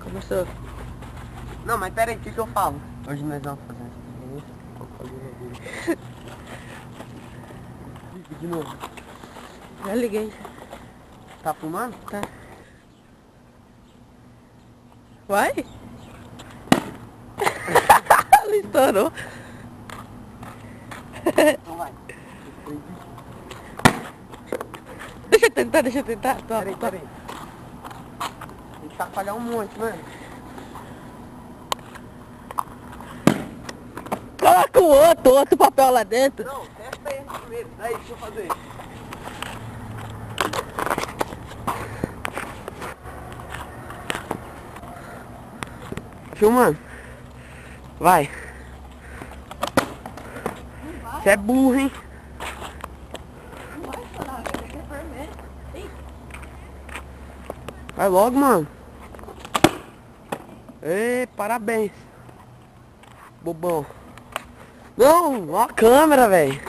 Começou. Não, mas pera aí, o que eu falo? Hoje nós vamos fazer isso. De novo. Já liguei. Tá filmando? Tá. Vai? Ela estourou. Então vai. Deixa eu tentar. Pera aí. Tem que chacoalhar um monte, mano. Coloca o outro papel lá dentro. Não, testa esse primeiro. Aí, deixa eu fazer. Filmando. Vai. Você é burro, hein? Não vai estourar, velho. É fermento. Vai logo, mano. Ei, parabéns. Bobão. Não, ó a câmera, velho.